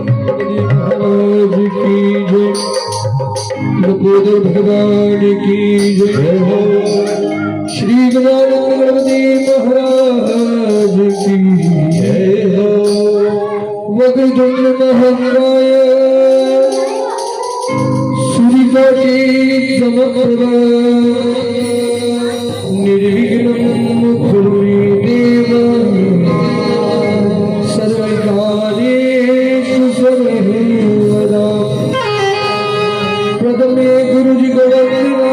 महाराज की जय, नकोदर भगवान की जय हो। श्री गजानन गणपति महाराज की जय हो। वक्रतुंड महाकाय सूर्यकोटि समप्रभ निर्विघ्नं कुरु मे देव सर्वकार्येषु सर्वदा। प्रथमे गुरु जी को वंदना,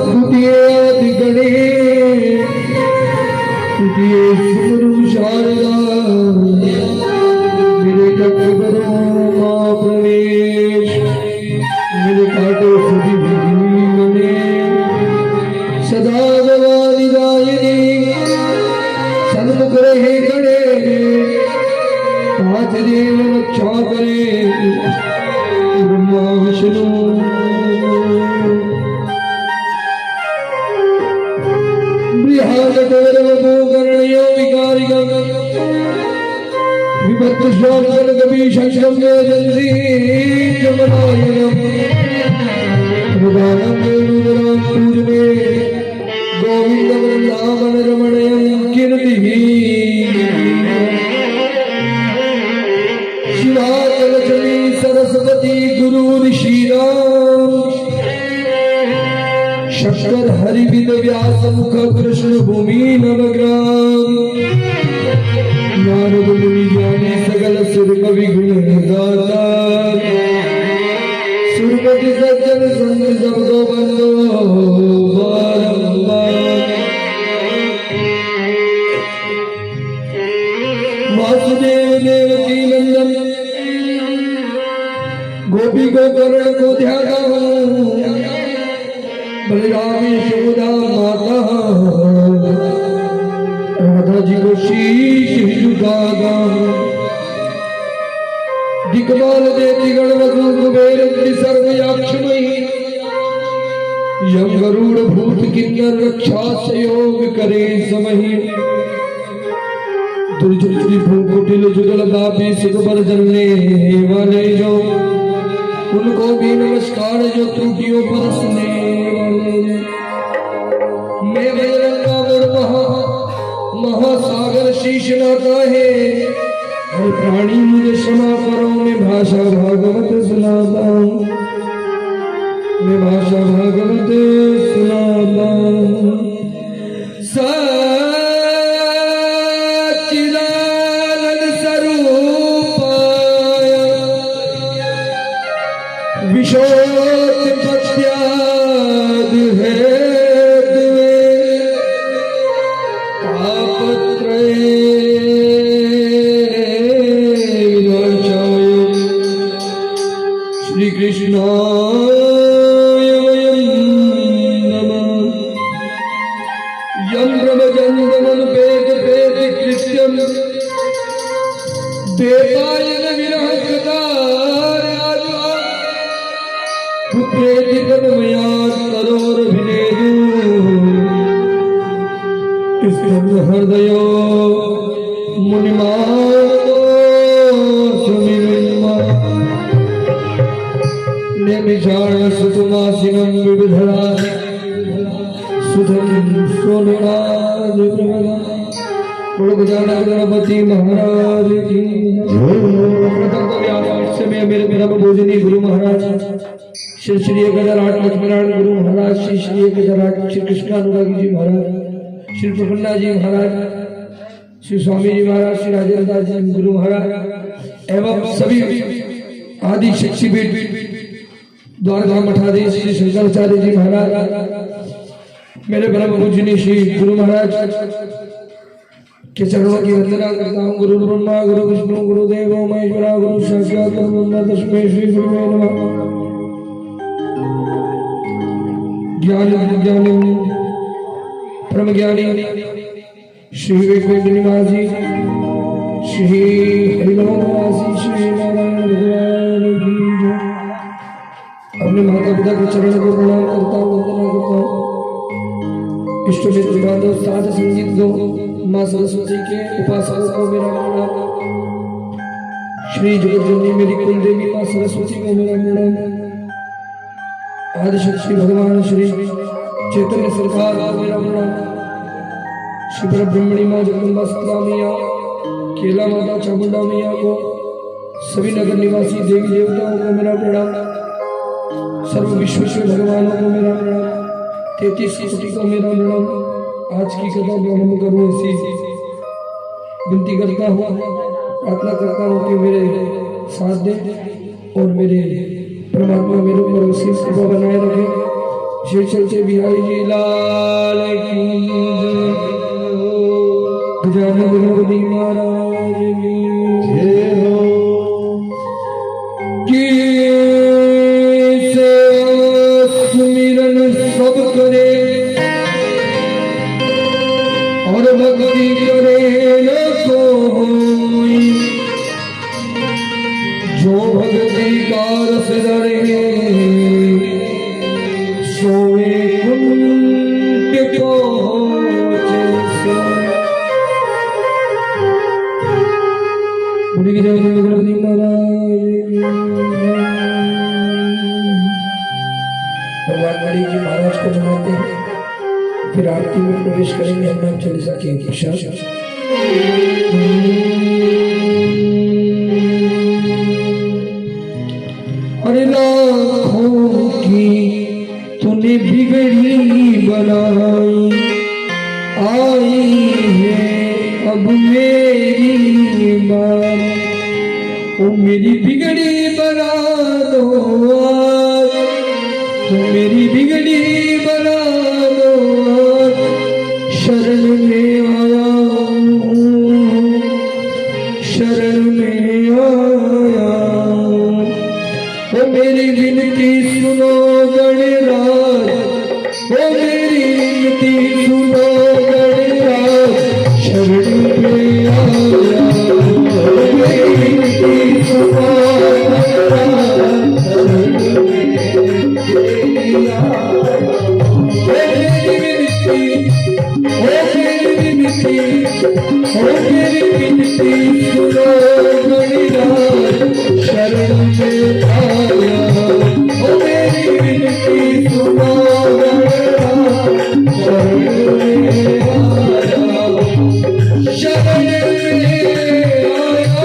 द्वितीय आदि गणेश, तृतीय गुरु शारदा। मेरे कटु करो माँ प्रवेश, मेरे काटो सभी विघ्ने। सदा भवानी दायिनी सन्मुख रहे खड़े, पांच देव रक्षा करे ब्रह्मा विष्णु। बृहदगर्वभूकर्णयो विकारिकं विभक्तश्वासकभीषणं यजन्ति जमनायनं। प्रदानं वेणुधरं पूजने गोविन्दवृन्दावन रमणयं कीर्तिः। शिवाचलचली सरस्वती गुरु ऋषिराम, शंकर हरिविद व्यास मुख कृष्ण भूमि नवग्राम। नारद मुनि ज्ञानी सकल सुर कवि गुण गाता, सुरपति सज्जन संत सबको बंदो बारंबार। वासुदेव देवकी नंदन गोपी गोकर्ण को ध्याता हूँ, बलराम यशोदा माता राधा जी को शीश झुकाता हूँ। दिक्पाल देती गणवधु कुबेर सर्वयाक्षमयी, यम गरुड़ भूत किन्नर रक्षा सहयोग करे समहि। दुर्जन भूकुटिल जुगल बापी सुख पर जलने वाले जो, उनको भी नमस्कार जो त्रुटियों पर सुने वाले। मैं बजरंगा महासागर शीश नाता है, और प्राणी मुझे क्षमा करो। मैं भाषा भागवत सुनाता हूँ, मैं भाषा भागवत सुनाता हूँ। सच्चिदानंद स्वरूपाय विशोत्पत्त्याद हेतवे तापत्रये विनाशाय श्री कृष्णाय वयं नमः। यं ब्रह्मचर्यमनुपेत पेत कृत्यं देवायन विरह कृतार्याज। पुत्रेति तन्मया तरोरभिनेदु, स्कन्द हृदयो मुनिमानतो सुमिलिन्मा। नेमिषाण सुतुमासिनं विविधरा सुधं सोनुराज प्रभा। बोलो गजानन गणपति महाराज की जय। मेरे ब्रह्म भोजनी गुरु महाराज श्री श्री गजराट लक्ष्मीनारायण गुरु महाराज, श्री श्री गजराट श्री कृष्णानुरागी जी महाराज, श्री प्रसन्ना जी महाराज, श्री स्वामी जी महाराज, श्री राजेंद्र जी गुरु महाराज एवं सभी आदि शक्तिपीठ द्वारका मठाधीश श्री शंकराचार्य जी महाराज, मेरे ब्रह्म पूजनी श्री गुरु महाराज के चरणों की वंदना करता हूँ। गुरु ब्रह्मा गुरु विष्णु गुरुदेव महेश्वरा गुरु साक्षात् परब्रह्म तस्मै श्री गुरुवे नमः। ज्ञान विज्ञानी परम ज्ञानी श्री विवेक निवासी श्री हरिलोक निवासी श्री नारायण भगवान की जय। अपने माता पिता के चरणों को प्रणाम करता हूँ, वंदना करता हूँ। इष्ट मित्र बांधव साध संगीत दो माँ सरस्वती के उपासकों को मेरा प्रणाम। श्री जगतजननी मेरी कुल देवी माँ सरस्वती को मेरा प्रणाम। आदिशक्ति भगवान श्री चैतन्य सरकार को मेरा प्रणाम। श्री ब्रह्मणी माँ जगदम्बा शीतला मैया, केला माता चामुंडा मैया को, सभी नगर निवासी देवी देवताओं को मेरा प्रणाम। सर्व विश्वेश्वर भगवानों को मेरा प्रणाम। 33 कोटि को मेरा प्रणाम। आज की कथा प्रारंभ करूं ऐसी विनती करता हूँ, प्रार्थना करता हूँ कि मेरे साथ दें और मेरे परमात्मा मेरे ऊपर विशेष कृपा बनाए रखे। श्री चलते बिहारी जी लाल की गजानन गणपति महाराज की जय हो। की सुमिरन सब करे और भक्ति करे न कोई, जो भक्ति का रस धरे सोए कुंठ को गणपति महाराज। भगवान गणेश जी महाराज को मनाते हैं, फिर आरती में प्रवेश करेंगे। हम नाम चालीसा के पश्चात अरे लाखों की तूने बिगड़ी बनाई, आई है अब मेरी बात, ओ मेरी बिगड़ी बना दो आज, तो मेरी बिगड़ी बना दो आज। शरण में आया हूँ, शरण में आया हूँ, ओ मेरी विनती सुनो गणराज, ओ मेरी विनती सुनो गणराज। शरण में आया हूँ, मेरी विनती सुनो गणराज। शरण में आया हूँ, मेरी विनती, ओ मेरी विनती, ओ मेरी विनती सुनो गणराज। शरण में आया हूँ, ओ मेरी विनती सुनो गणराज। शरण में आया हूँ, शरण में आया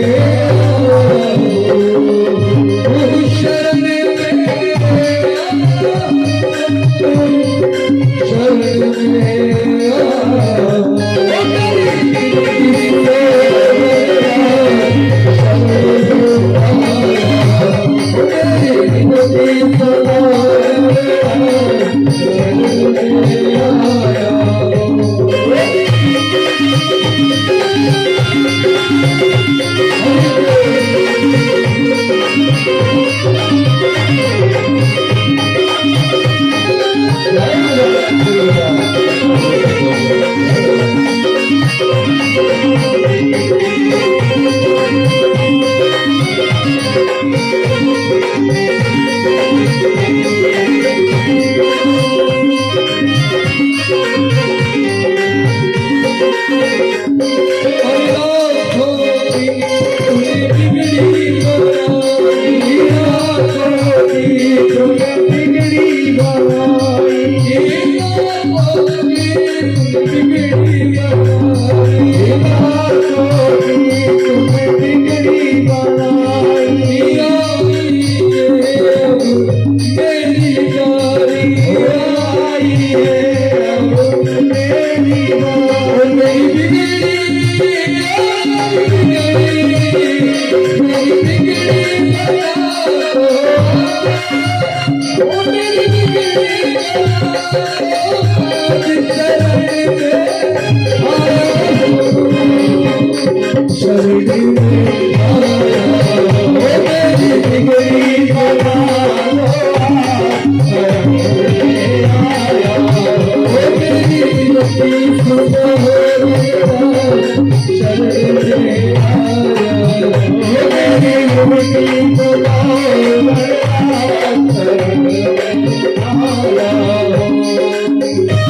हूँ, शरण में आया हूँ, शरण में आया हूँ, शरण में आया हूँ। Thank you.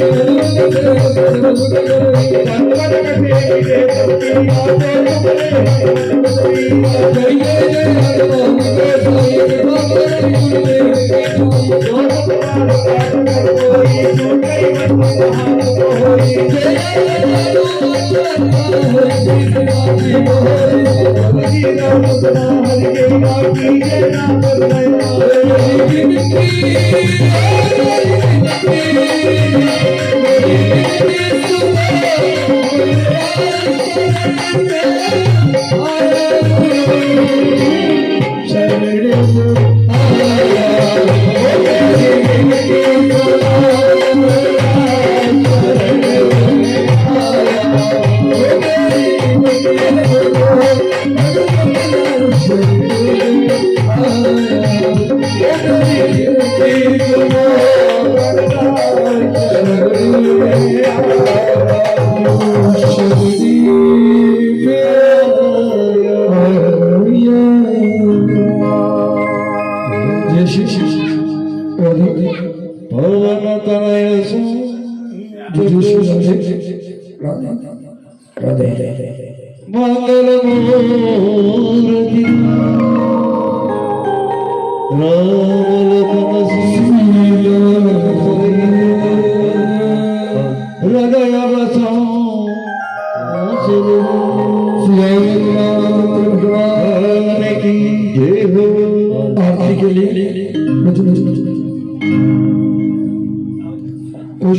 Thank you.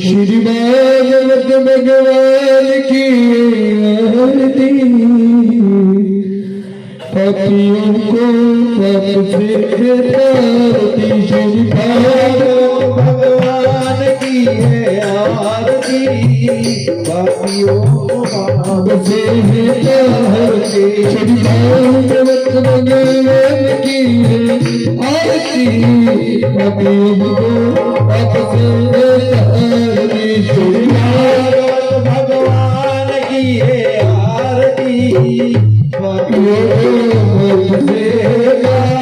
Shri Bhagwat भगवान की आरती पापियों को पाप से हटाती श्री भागवत भगवान की आरती पापियों को पाप से हटाती श्री भागवत भगवान की आरती पापियों को पाप से हटाती श्री भागवत भगवान की आरती पापियों को पाप से हटाती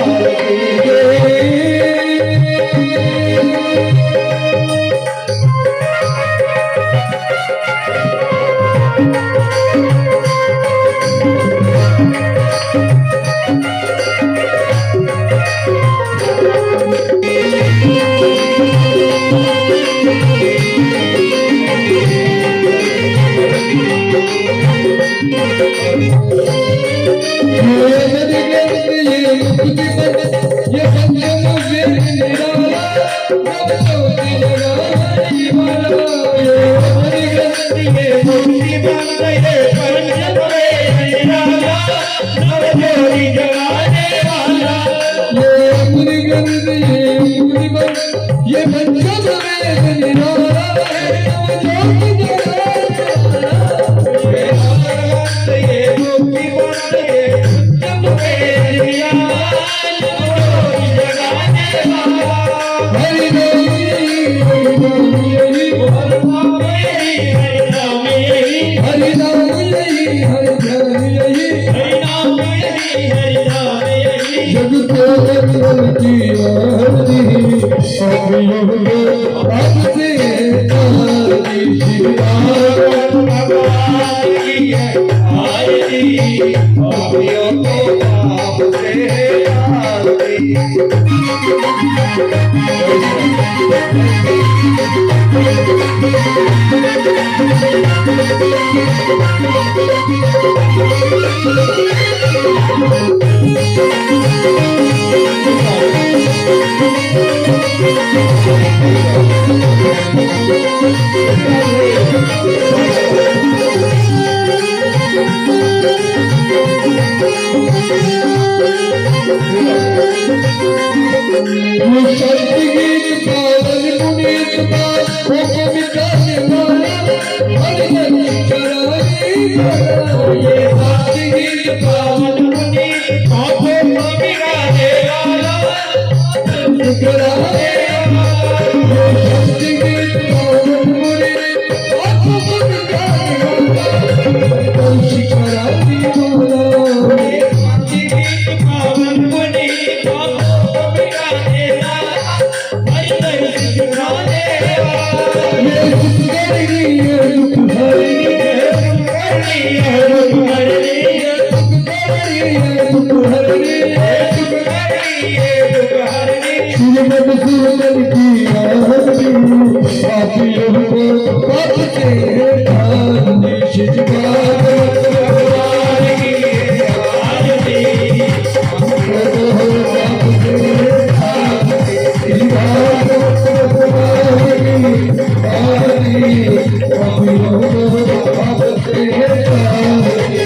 जब सूरज की आरती पापियों को पाप से आरती शिजवार भगवान की आरती हमको तो पाप से आरती शिजवार भगवान की आरती पापियों को पाप से आरती।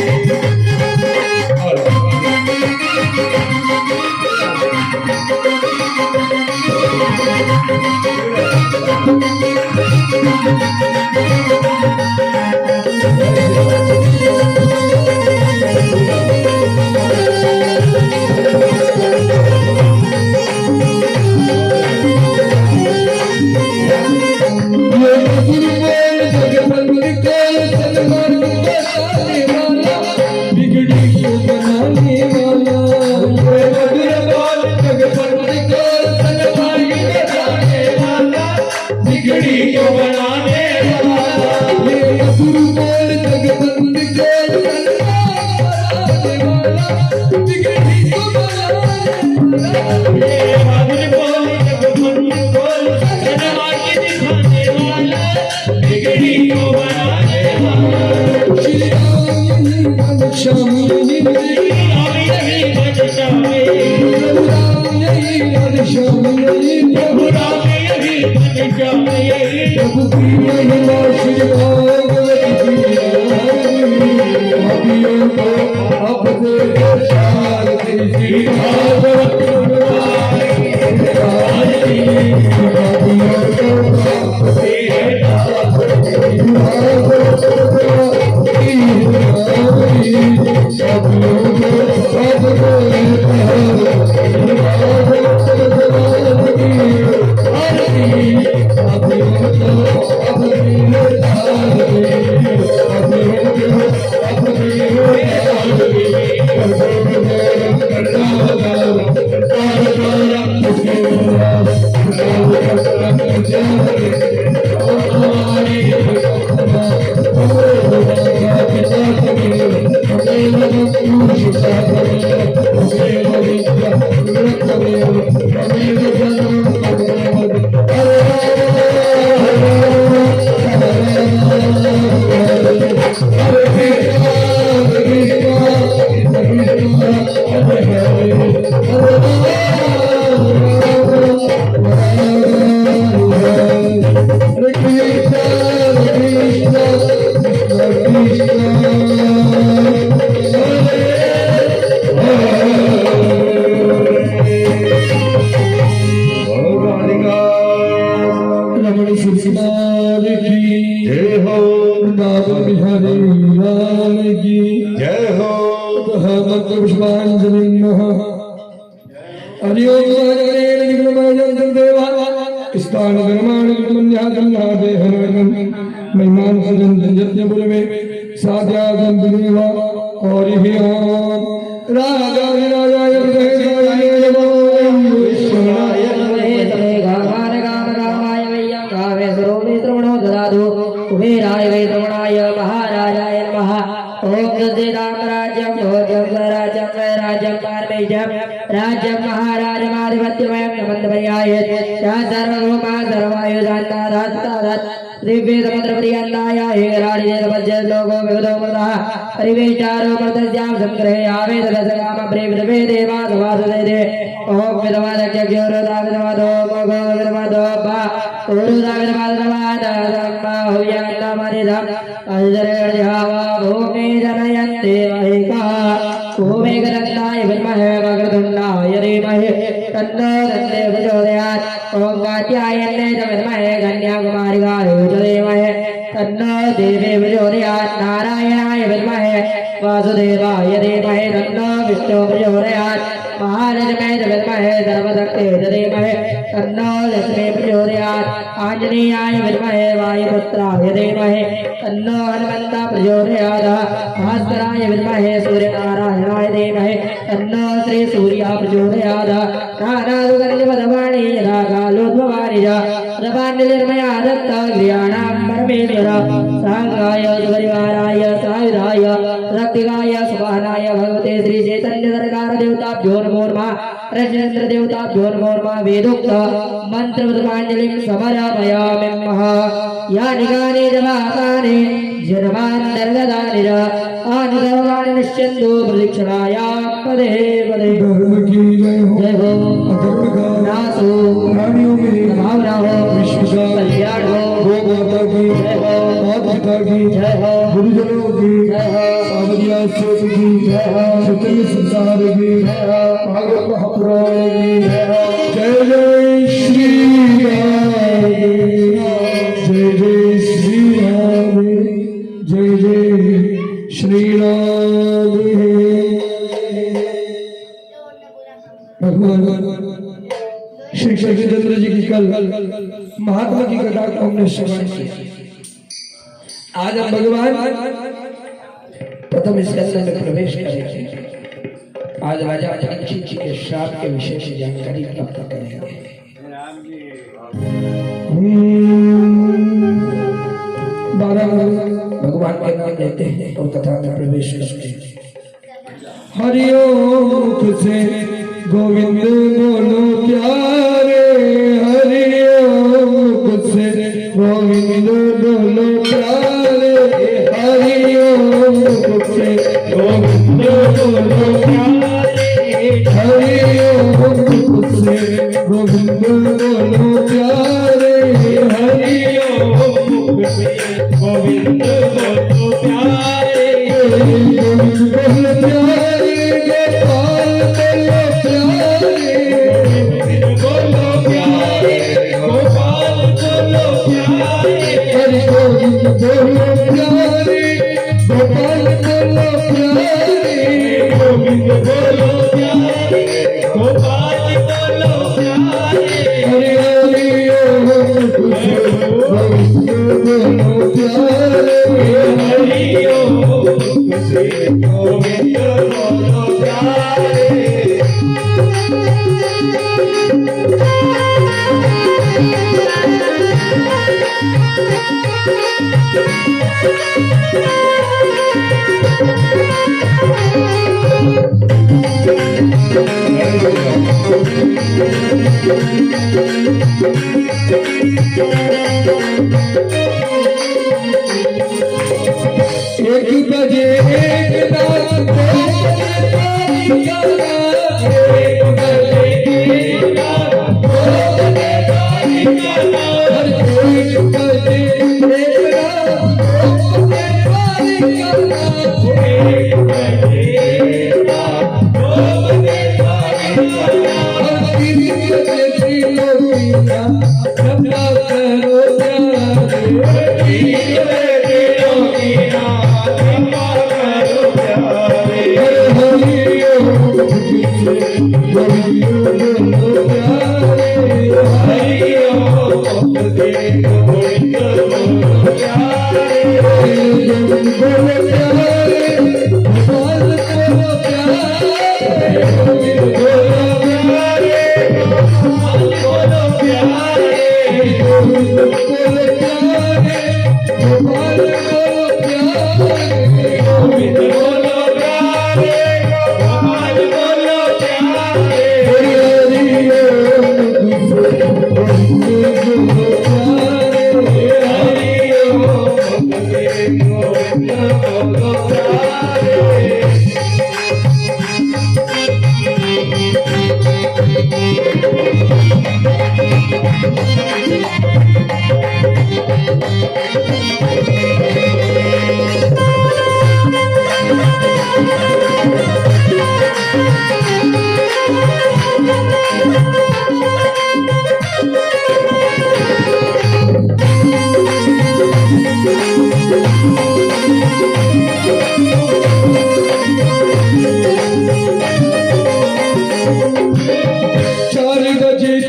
महिमान सजन में साध्यागम बिगड़ेगा और ही राजा कुबेराय वै द्रोणाय महाराजाय नमः। ओम तस्मै रामराज्यं भोज्यं स्वराज्यं वैराज्यं पारमेयं राज्यं महाराजमाधिपत्यमयं नमन्तपर्याय सर्वभौमा सर्वायुधान्तारात्तारात् दिव्यसमुद्रपर्यन्ताय हेराडिदेवपद्यलोको विगतो मृतः परिवेष्टारो मृतस्यां संग्रहे आवेदरसकामप्रेविदवे देवासवासुदेदे। ओम विदवादक्षज्ञोरुदा विदवादो मोघो विदवादो बा उरुदा विदवादवादम्बाहुयं नमनिदम् अजरेर्यावा भूमि जनयन्ते महिका भूमिगरन्नाय विद्महे वक्रतुण्डाय धीमहि तन्नो दन्ते प्रचोदयात्। ओम कात्यायने च विद्महे कन्याकुमारिकाय च धीमहि तन्नो देवी प्रचोदयात्। नारायणाय विद्महे वासुदेवाय धीमहि तन्नो विष्णु प्रचोदयात्। महालक्ष्मी च विद्महे सर्वशक्ते च धीमहि तन्नो लक्ष्मी प्रचोदयात्। आंजनेयाय विद्महे वायुपुत्राय धीमहि तन्नो हनुमन्त प्रचोदयात्। भास्कराय विद्महे सूर्यनारायणाय धीमहि तन्नो श्री सूर्य प्रचोदयात्। नानादुगन्धवदवाणी यदा कालोद्भवानि च रवानिर्मया दत्ता क्रियाणां परमेश्वर सांगाय परिवाराय सायुधाय रक्तिगाय सुभानाय भगवते श्री चैतन्य सरकार देवताभ्यो नमो नमः रजनेन्द्र देवताभ्यो नमो नमः वेदोक्त मंत्र पुष्पांजलिं समर्पयामि यानि कानि जपानि जन्मान्तर्गतानि आनुगवाणि निश्चिन्तो प्रदक्षिणाया पदे पदे धर्म की जय हो, जय हो अधर्म का नासो प्राणियों में भावना हो विश्व का कल्याण हो गौ माता की जय हो माता की जय हो गुरुजनों की जय हो सावरिया सोच की जय हो क्षत्रिय संसार की जय हो भागवत महापुराण की जय हो जय जय श्री राम, जय जय श्री राम, जय जय श्री राम। भगवान श्री कृष्णचंद्र जी की कल महात्मा की कथा को हमने श्रवण किया। आज हम भगवान प्रथम स्कंद में प्रवेश करेंगे। आज राजा परीक्षित जी के श्राप के विषय से जानकारी प्राप्त करेंगे। बारह भगवान के नाम लेते हैं और कथा में प्रवेश करते हैं। हरिओम मुख से गोविंद बोलो प्यारे, हरिओम मुख से गोविंद बोलो प्यारे, हरिओम मुख से गोविंद बोलो प्यारे, हरिओम मुख से गोविंद बोलो प्यारे, हरिओम मुख से गोविंद बोलो प्यारे, गोविंद बोलो प्यारे, गोपाल बोलो प्यारे, हरि गोविंद बोलो प्यारे, गोपाल बोलो प्यारे, गोविंद बोलो प्यारे, गोपाल बोलो प्यारे, हरि हरि ओम गोविंद बोलो प्यारे, हरि ओम गोविंद बोलो प्यारे। एक बजे एक रात को एक बजे एक रात को हर एक बजे एक रात को एक बजे एक रात को हर तीन बजे लोगिया जपना करो प्यारे, तीन बजे लोगिया जपना करो प्यारे, हरि ओम गोविंद बोलो प्यारे, हरि ओम गोविंद बोलो प्यारे, गोविंद बोलो प्यारे, गोपाल बोलो प्यारे, गोविंद बोलो प्यारे, गोपाल बोलो प्यारे, गोविंद बोलो प्यारे, गोपाल बोलो प्यारे, गोविंद बोलो प्यारे, गोपाल बोलो प्यारे, हरि ओम गोविंद बोलो प्यारे, हरि ओम गोविंद बोलो प्यारे।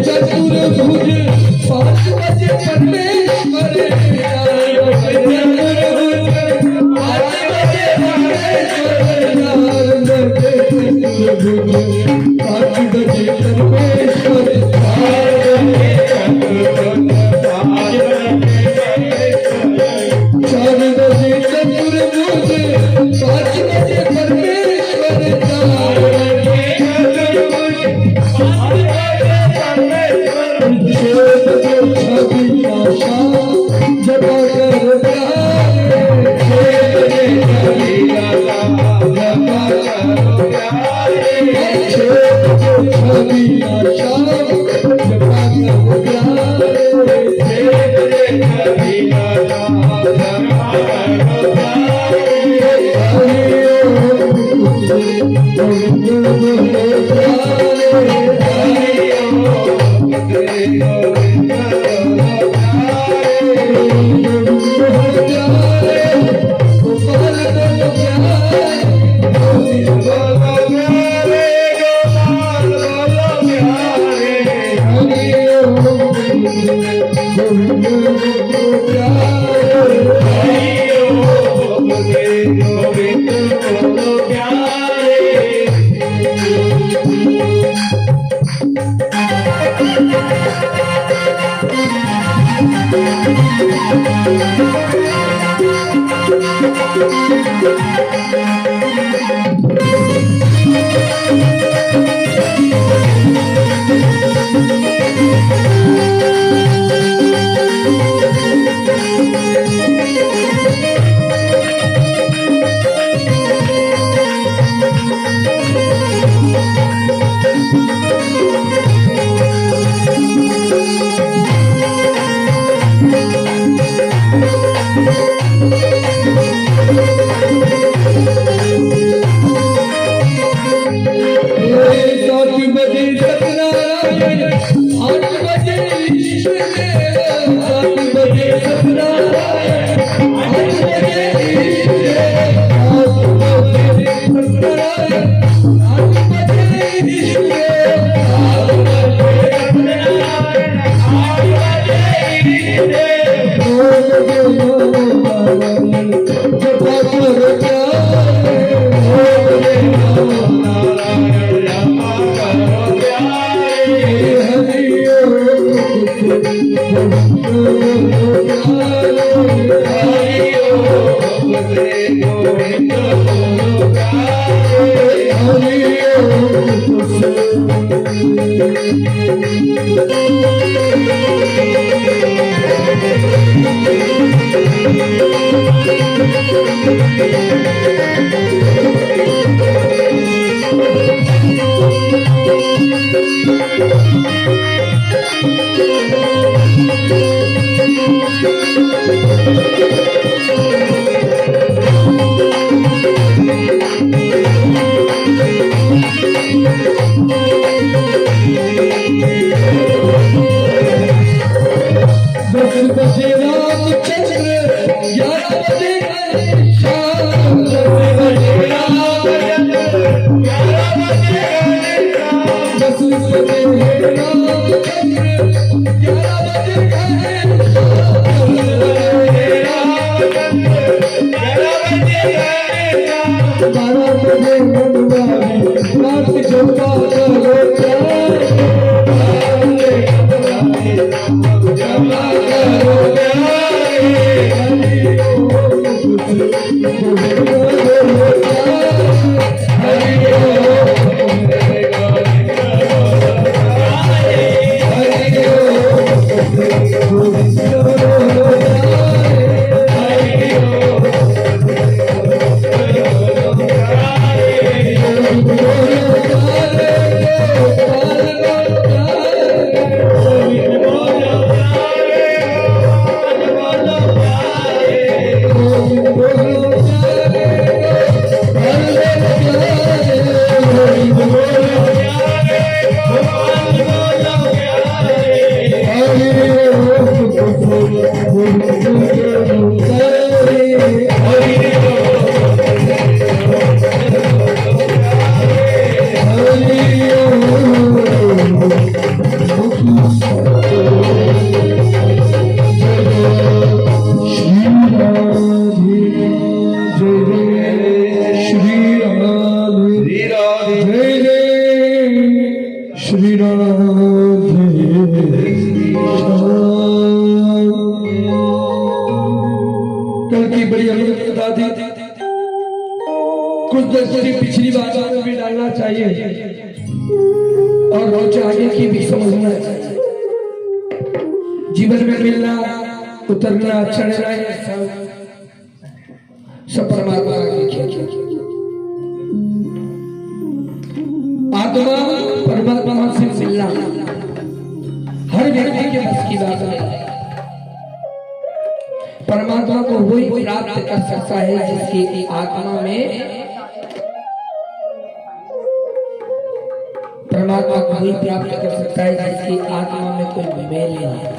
चतुर्भुज 5 बजे परमेश्वर, 4 बजे चतुर्भुज 5 बजे परमेश्वर, 5 बजे परमेश्वर, 4 बजे चतुर्भुज और रोचे आगे की भी समझना चाहिए। जीवन में मिलना उतरना चढ़ना ये सब परमात्मा की खेल। आत्मा परमात्मा से मिलना हर व्यक्ति के बस की बात नहीं। परमात्मा को वही प्राप्त कर सकता है जिसकी आत्मा में परमात्मा को वही प्राप्त कर सकता है जिसकी आत्मा में कोई विभेद नहीं है।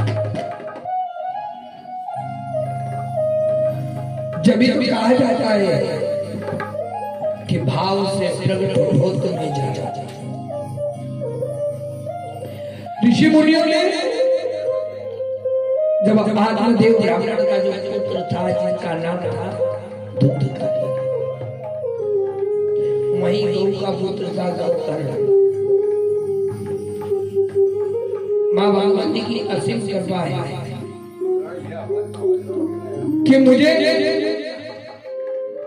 जब भी कहा जाता है कि भाव से प्रकट हो तुम्हें जाना। ऋषि मुनियों ने जब आत्मदेव ब्राह्मण का जो पुत्र था जिनका नाम था दुग्ध, वही गौ का पुत्र था गौकर्ण। मां भगवती की असीम कृपा है कि मुझे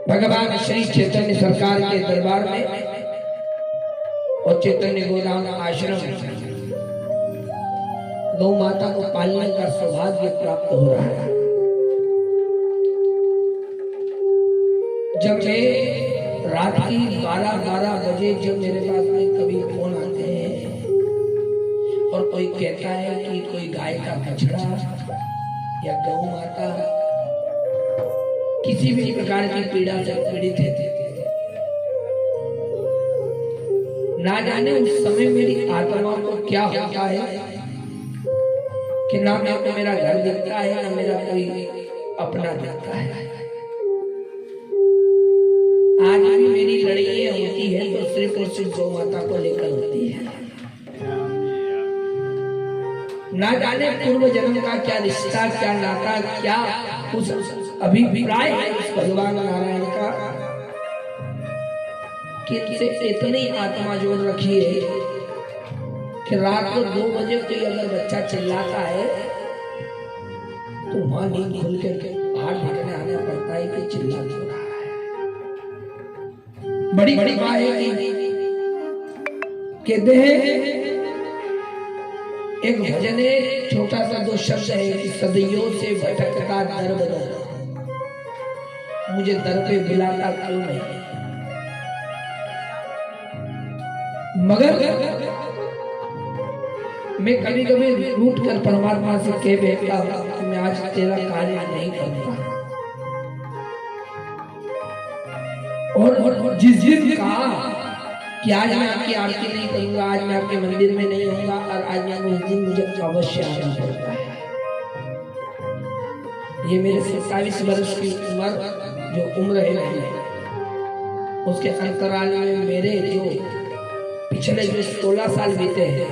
भगवान श्री चैतन्य सरकार के दरबार में और चैतन्य गोदाम आश्रम गौ माता को पालने का सौभाग्य प्राप्त हो रहा है। जब मैं रात की 12 बजे जब मेरे पास में कभी फोन आते हैं और कोई कहता है कि कोई गाय का बछड़ा या गौ माता किसी भी प्रकार की पीड़ा से पीड़ित है, ना जाने उस समय मेरी आत्मा को क्या होता है कि ना मेरा घर दिखता है ना मेरा कोई अपना दिखता है। आज भी मेरी लड़ाइयां होती है तो सिर्फ और सिर्फ गौ माता को लेकर होती है। ना जाने पूर्व जन्म का क्या रिश्ता, क्या नाता, क्या उस अभिप्राय है उस भगवान नारायण का कि इतनी आत्मा जोड़ रखी है कि रात को 2 बजे कोई अगर बच्चा चिल्लाता है तो वहां नींद खुल के बाहर देखने आना पड़ता है कि चिल्ला क्यों रहा है। बड़ी बड़ी बात है कहते हैं एक भजन है, छोटा सा 2 शब्द है कि सदियों से भटकता दर बदर मुझे दर पे बुलाता क्यों नहीं। मगर मैं कभी कभी रूठ कर परमात्मा से कह बैठता हूं कि मैं आज तेरा कार्य नहीं करूंगा। और जिस दिन कहा कि आज मैं आपकी आरती नहीं करूंगा, आज मैं आपके मंदिर में नहीं होऊंगा और आज मैं उस दिन मुझे अवश्य आना पड़ता है। ये मेरे 27 वर्ष की उम्र है, उसके अंतराल में मेरे जो पिछले जो 16 साल बीते हैं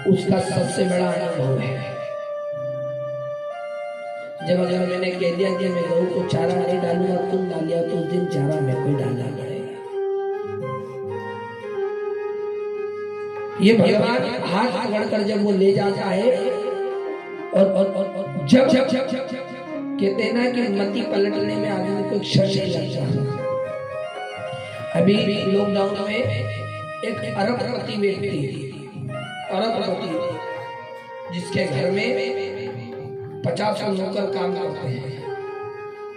उसका सबसे बड़ा अनुभव है। जब अगर मैंने कह दिया कि मैं गऊ को चारा नहीं डालूंगा, तुम डाल लिया तो उस दिन चारा मैं कोई डालना पड़ेगा। ये भगवान हाथ पकड़कर जब वो ले जाता है और जब कहते हैं ना कि मति पलटने में आदमी को क्षण नहीं लगता। अभी लॉकडाउन में एक अरबपति व्यक्ति, जिसके घर में 50 नौकर काम करते हैं,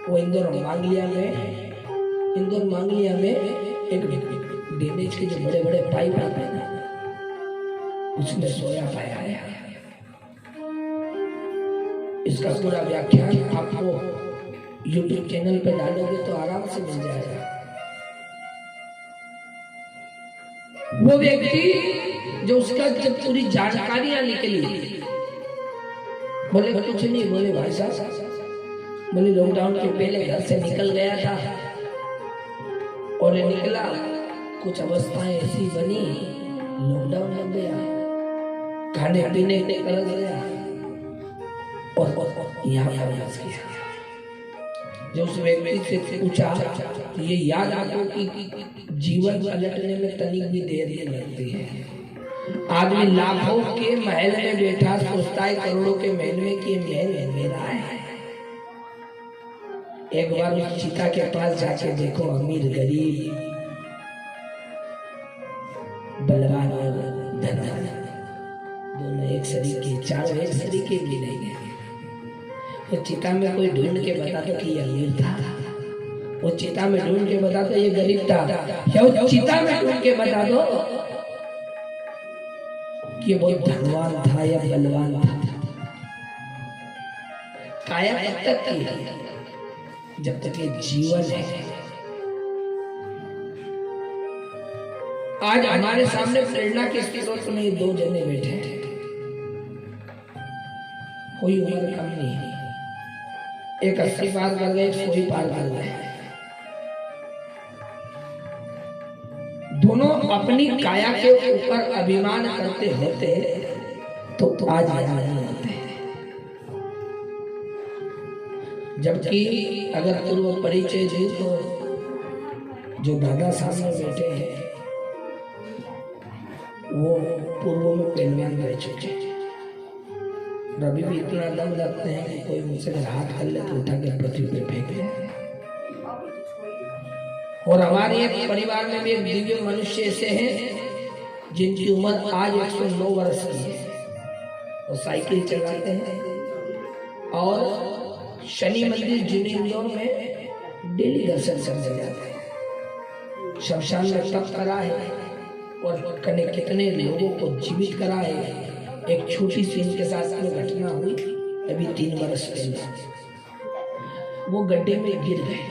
वो इंदौर मांगलिया में एक ड्रेनेज के जो बड़े बड़े पाइप आते हैं ना, उसमें सोया पाया है। इसका पूरा व्याख्यान आपको YouTube चैनल पे डालोगे तो आराम से मिल जाएगा। वो व्यक्ति जो उसका जब पूरी जानकारियां निकली, बोले कुछ नहीं, बोले भाई साहब, बोले लॉकडाउन के पहले घर से निकल गया था और निकला, कुछ अवस्थाएं ऐसी बनी, लॉकडाउन लग गया, खाने पीने निकल गया और यहाँ जब उस व्यक्ति से पूछा तो ये याद आपको कि जीवन पलटने में तनिक भी देर नहीं लगती है। आदमी लाखों के महल में बैठा सोचता है करोड़ों के महल में कि महल मेरा है। एक बार उस चिता के पास जाके देखो, अमीर गरीब, बलवान और धनवान दोनों एक सरीके, चारों एक सरीके भी नहीं है। वो चिता में कोई ढूंढ के बता दो कि ये अमीर था, वो चिता में ढूंढ के बता दो ये गरीब था, या वो चिता में ढूंढ के बता दो कि वो धनवान था या बलवान था। काया तब तक की है जब तक ये जीवन है। आज हमारे सामने प्रेरणा के स्रोत में ये दो जने बैठे हैं, कोई उम्र कम नहीं है, एक 80 पार कर गए, 100 पार कर गए। दोनों अपनी काया के ऊपर अभिमान करते होते तो आज यहाँ नहीं होते। जबकि अगर पूर्व परिचय दे तो जो दादा सामने बैठे हैं वो पूर्व में पहलवान रह चुके हैं, अभी भी इतना दम रखते हैं कि कोई मुझसे अगर हाथ कर ले तो उठा के पृथ्वी पे फेंक दे। और हमारे एक परिवार में भी एक दिव्य मनुष्य ऐसे हैं जिनकी उम्र आज 109 वर्ष की है और साइकिल चलाते हैं और शनि मंदिर जिनेंद्र में डेली दर्शन करने जाते हैं। शमशान में तप करा है और कितने लोगों को जीवित करा है। एक छोटी सी इनके साथ में घटना हुई अभी 3 वर्ष पहले, वो गड्ढे में गिर गए,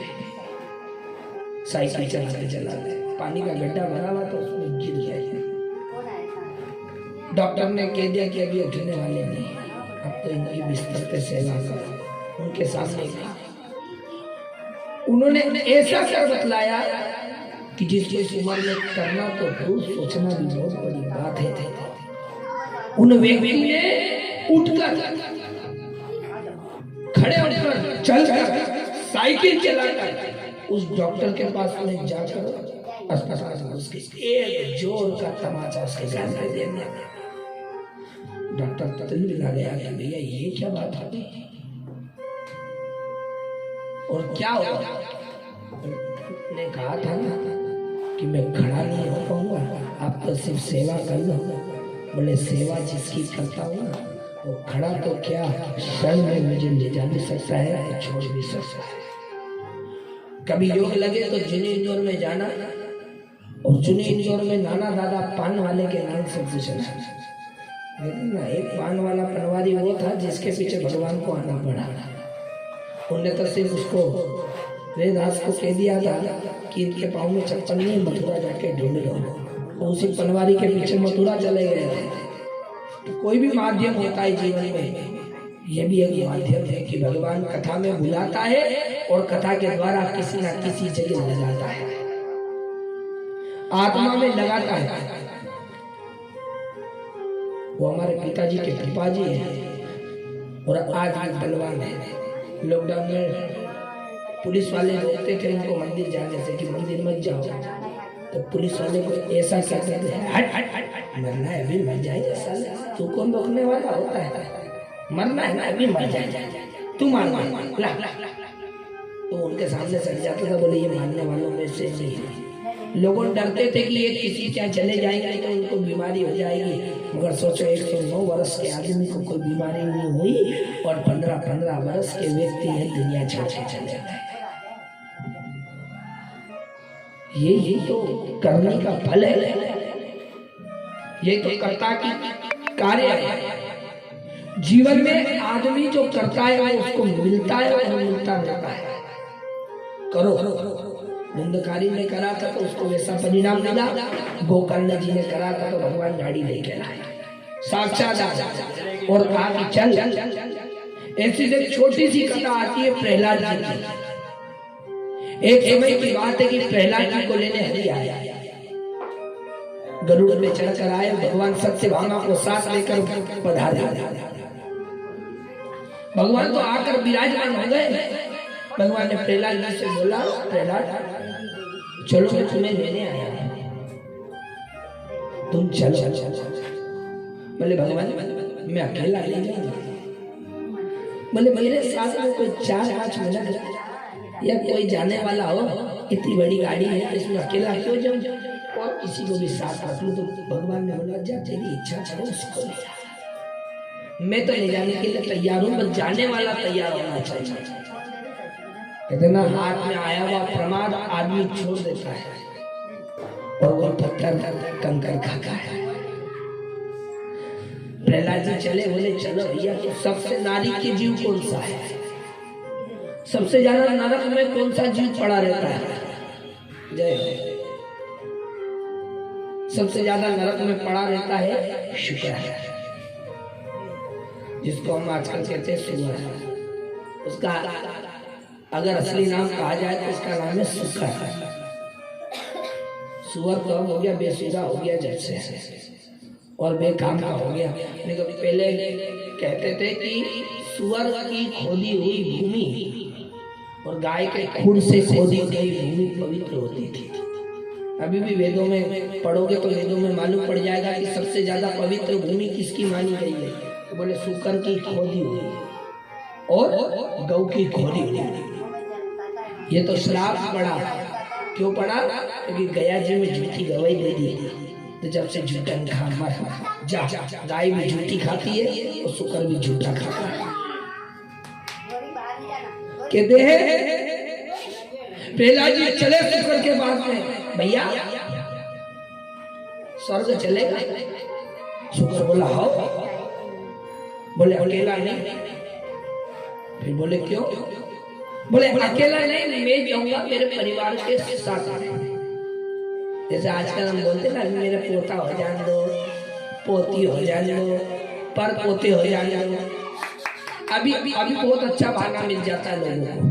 साइकिल चलाते चलाते पानी का गड्ढा भरा हुआ तो उसमें गिर गए। डॉक्टर ने कह दिया कि अभी उठने वाले नहीं, अब तो इनकी बिस्तर पे सेवा करो। उनके सामने उन्होंने ऐसा कर बतलाया कि जिसको इस उम्र में करना तो दूर, सोचना भी बहुत बड़ी बात है। उन व्यक्ति ने उठकर, खड़े होकर, चलकर, साइकिल चलाकर उस डॉक्टर के पास में जाकर अस्पताल में उसके एक जोर का तमाचा उसके जान पे देना। डॉक्टर तत्ल लगा गया कि भैया ये क्या बात है और क्या हुआ। ने कहा था ना कि मैं खड़ा नहीं हो पाऊंगा, आप तो सिर्फ सेवा कर दो। बोले सेवा जिसकी करता हूँ ना वो खड़ा तो क्या क्षण में मुझे ले जा भी सकता है, छोड़ भी सकता है। कभी योग लगे तो जुनेंद्र में जाना और जुनेंद्र में नाना दादा पान वाले के नाम से पूछना। ना एक पान वाला पनवारी वो था जिसके पीछे भगवान को आना पड़ा। उनने तो सिर्फ उसको वेदास को कह दिया था कि इनके पाँव में चप्पल नहीं, मथुरा जाके ढूंढ लो। तो उसी पनवारी के पीछे मथुरा चले गए थे। तो कोई भी माध्यम होता है जीवन में, ये भी एक माध्यम है कि भगवान कथा में बुलाता है और कथा के द्वारा किसी न किसी जगह लगाता है, आत्मा में लगाता है। वो हमारे पिताजी के पिताजी हैं और आज भी बलवान है। लॉकडाउन में पुलिस वाले रोकते थे इनको मंदिर जाने से कि मंदिर मत जाओ, तो पुलिस वाले को ऐसा कहते थे, हट हट हट मरना है अभी मर जाएगा साले, तू कौन रोकने वाला होता है, मरना है ना अभी मर जाएगा, तू मार मार ला। तो उनके सामने सट जाता था। बोले ये मानने वालों में से नहीं है। लोगों डरते थे कि ये किसी क्या चले जाएंगे तो उनको बीमारी हो जाएगी, मगर सोचो 109 वर्ष के आदमी को कोई बीमारी नहीं हुई और 15-15 वर्ष के व्यक्ति हैं दुनिया छोड़ के चले जाते हैं। ये तो करने का फल है, ये तो कर्ता की कार्य है। जीवन में आदमी जो करता है उसको मिलता है और मिलता रहता है। करो, नंदकारी ने करा था तो उसको वैसा परिणाम मिला, गोकर्ण जी ने करा था तो भगवान गाड़ी लेके आए साक्षात और कहा कि चल। ऐसी एक छोटी सी कथा आती है प्रहलाद जी की। एक समय की बात है कि प्रहलाद जी को लेने हरि आया, गरुड़ में चढ़कर आए, भगवान सत्यभामा को साथ लेकर पधारे। भगवान तो आकर विराजमान हो गए। भगवान ने प्रहलाद जी से बोला, प्रहलाद चलो मैं तुम्हें लेने आया, तुम चलो। बोले भगवान मैं अकेला ले जाऊंगा। बोले मेरे साथ में कोई 4-5 मिनट या कोई जाने वाला हो, इतनी बड़ी गाड़ी है इसमें अकेला क्यों जाऊं, और किसी को भी साथ रख लूं। तो भगवान ने बोला जा तेरी इच्छा चलो उसको ले जा। मैं तो ले जाने के लिए तैयार हूँ, बस जाने वाला तैयार होना चाहिए। कहते ना, हाथ में आया हुआ प्रमाद आदमी छोड़ देता है और वो पत्थर कंकर खाता है। प्रहलाद जी चले, बोले चलो भैया, तो सबसे नारी के जीव कौन सा है? सबसे ज्यादा नरक में कौन सा जीव पड़ा रहता है? जय हो। सबसे ज्यादा नरक में पड़ा रहता है शुक्र है, जिसको हम आजकल कहते हैं सुअर। उसका अगर असली नाम कहा जाए तो उसका नाम है शुक्र है। सुअर तो हो गया, बेसुरा हो गया जैसे, और बेकाम का हो गया। लेकिन पहले कहते थे कि सुअर की खोदी हुई भूमि और गाय के खून से खोदी गई भूमि पवित्र होती थी। अभी भी वेदों में पढ़ोगे तो वेदों में मालूम पड़ जाएगा कि सबसे ज्यादा पवित्र भूमि किसकी मानी गई है। तो बोले शुक्र की खोदी हुई और गौ की खोदी हुई। ये तो श्राप पड़ा। क्यों पड़ा? क्योंकि गया जी में झूठी गवाही दे दी, तो जब से झूठा खा मर जा। गाय भी झूठी खाती है और शुक्र भी झूठा खाता है। कहते हैं प्रहलाद जी चले शुक्र के बाद में, भैया स्वर्ग चलेगा? शुक्र बोला हो। बोले अकेला नहीं। फिर बोले क्यों? बोले अकेला नहीं, मैं जाऊंगा मेरे परिवार के साथ। जैसे आजकल हम बोलते ना, मेरे पोता हो जाने दो, पोती हो जाने दो, पर पोते हो जाने दो। अभी बहुत अच्छा बहाना मिल जाता है लोगों को।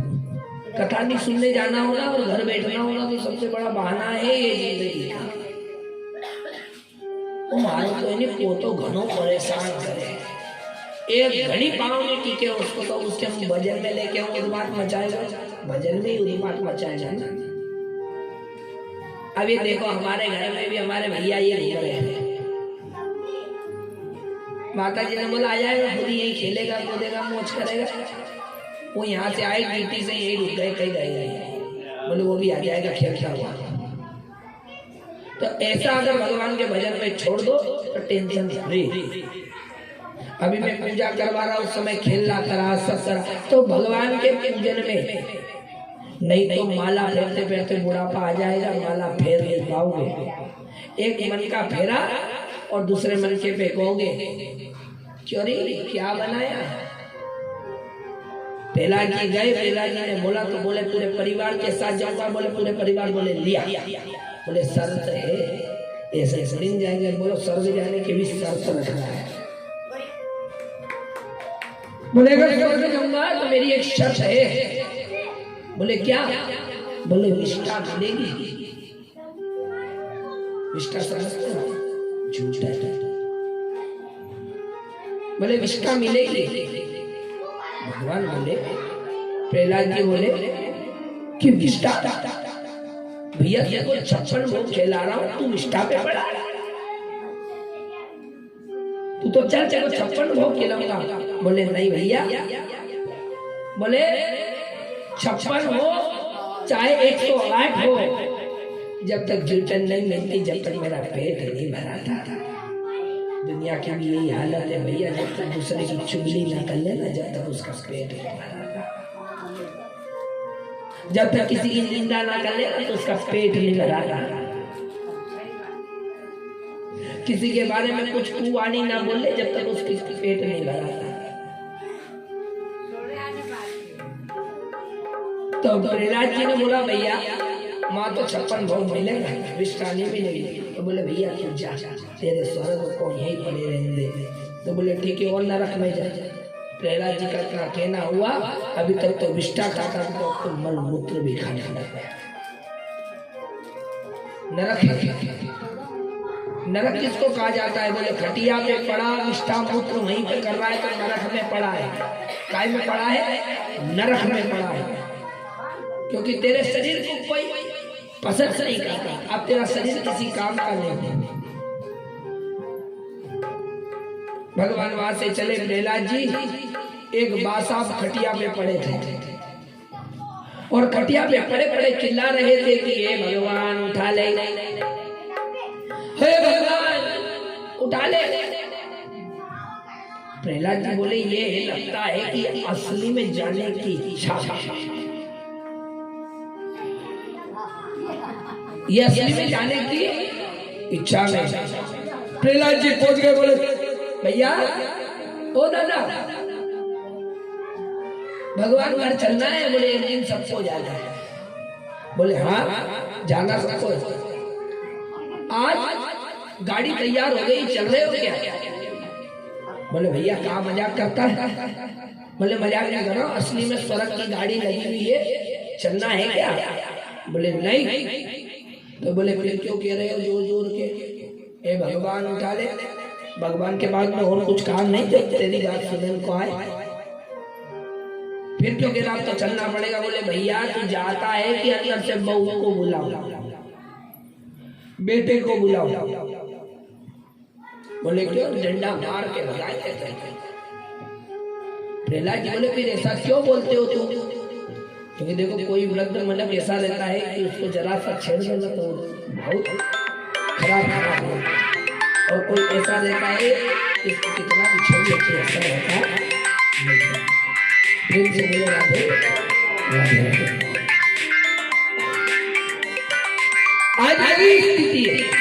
कथा नहीं सुनने जाना होना और घर बैठना होना तो सबसे बड़ा बहाना है ये जिंदगी का। मारो तो इन्हें पोतो घणो परेशान करे, एक घड़ी पाँव में टिके उसको, तो उसके भजन में लेके उन्माद मचाएगा, भजन में ही उन्माद मचाएगा ना। अब ये देखो हमारे घर में भी हमारे भैया ये घूम रहे हैं। माता जी ने बोला आ जाएगा, खुद यही खेलेगा कूदेगा मौज करेगा। वो यहाँ से आए ड्यूटी से यही रुक गए, कहीं गए। बोले वो भी आ जाएगा खेलता हुआ। तो ऐसा अगर भगवान के भजन में छोड़ दो तो टेंशन फ्री। अभी मैं पूजा करवा रहा हूँ, उस समय खेलना करा सब करा, तो भगवान के पूजन में नहीं तो माला फेरते फेरते बुढ़ापा आ जाएगा, माला फेर नहीं पाओगे। एक मन का फेरा और दूसरे मन के पे कहोगे क्यों रे क्या बनाया। प्रहलाद जी गए, प्रहलाद जी ने बोला तो बोले पूरे परिवार के साथ जाऊंगा। बोले पूरे परिवार? बोले लिया। बोले शर्त है, ऐसे थोड़ी जाएंगे। बोलो स्वर्ग जाने की भी शर्त रखना है। बोले अगर स्वर्ग जाऊंगा तो मेरी एक शर्त है। बोले क्या? बोले निष्ठा मिलेगी। निष्ठा समझते हो? झूठा है। बोले निष्ठा मिलेगी। भगवान बोले, प्रहलाद जी बोले कि निष्ठा? भैया देखो 56 भोग खिला रहा हूं, तू निष्ठा पे पड़ा। तू तो चल 56 भोग खिलाऊंगा। बोले नहीं भैया। बोले 56 हो चाहे 108 हो, जब तक जुटन नहीं मिलती, जब तक मेरा पेट नहीं भरा था। दुनिया की भी यही हालत है भैया, जब तक दूसरे की चुगली ना कर लेना, जब तक उसका पेट नहीं भरा था। जब तक किसी की निंदा ना कर लेना तो उसका पेट नहीं भरा था। किसी के बारे में कुछ कुवाणी ना बोले जब तक उसकी पेट नहीं भरा था। तो प्रहलाद जी ने बोला भैया माँ तो 56 भोग मिलेगा, विष्टानी भी नहीं। तो बोले भैया तू जा, तेरे स्वर्ग को यहीं पड़े रहने दे। तो बोले ठीक है, और नरक में जा। प्रहलाद जी का इतना कहना हुआ, अभी तक तो विष्टा खाता था, तो मल मूत्र भी खाने लगा। नरक है। नरक किसको कहा जाता है? बोले खटिया पे पड़ा विष्टा मूत्र वहीं पे कर रहा है तो नरक में पड़ा है। काय में पड़ा है? नरक में पड़ा है। क्योंकि तेरे शरीर को कोई पसंद नहीं करता। अब तेरा शरीर किसी काम का नहीं। भगवान वहां से चले। प्रहलाद जी एक बासाब खटिया पे पड़े थे और खटिया पे पड़े पड़े चिल्ला रहे थे कि हे भगवान उठा ले, हे भगवान उठा ले। प्रहलाद जी बोले ये लगता है कि असली में जाने की इच्छा, ये असली में जाने की इच्छा नहीं। प्रहलाद जी पहुंच गए, बोले भैया ओ दादा भगवान घर चलना है। बोले एक दिन सबको जाना है। बोले हाँ जाना सबको। आज गाड़ी तैयार हो गई, चल रहे हो क्या? बोले भैया कहाँ मजाक करता है? बोले मजाक नहीं कर रहा हूं, असली में स्वर्ग की गाड़ी लगी हुई है, चलना है क्या? बोले नहीं। तो बोले फिर क्यों कह रहे हो जोर जोर के? ए भगवान उठा ले, भगवान के बाद में और कुछ काम नहीं थे, तेरी बात सुनने को आए। फिर क्यों कह रहा तो चलना पड़ेगा। बोले भैया तू जाता है कि अंदर से बहू को बुलाओ, बेटे को बुलाओ? बोले क्यों? डंडा मार के भगाए थे। प्रहलाद जी बोले फिर ऐसा क्यों बोलते हो तुम? क्योंकि देखो कोई वृद्ध मतलब ऐसा रहता है कि उसको जरा सा छेड़ देना तो बहुत खराब हो, और कोई ऐसा रहता है कि इसको कितना भी छेड़ लेते ऐसा रहता है। प्रेम से बोले राधे राधे। आज ऐसी स्थिति है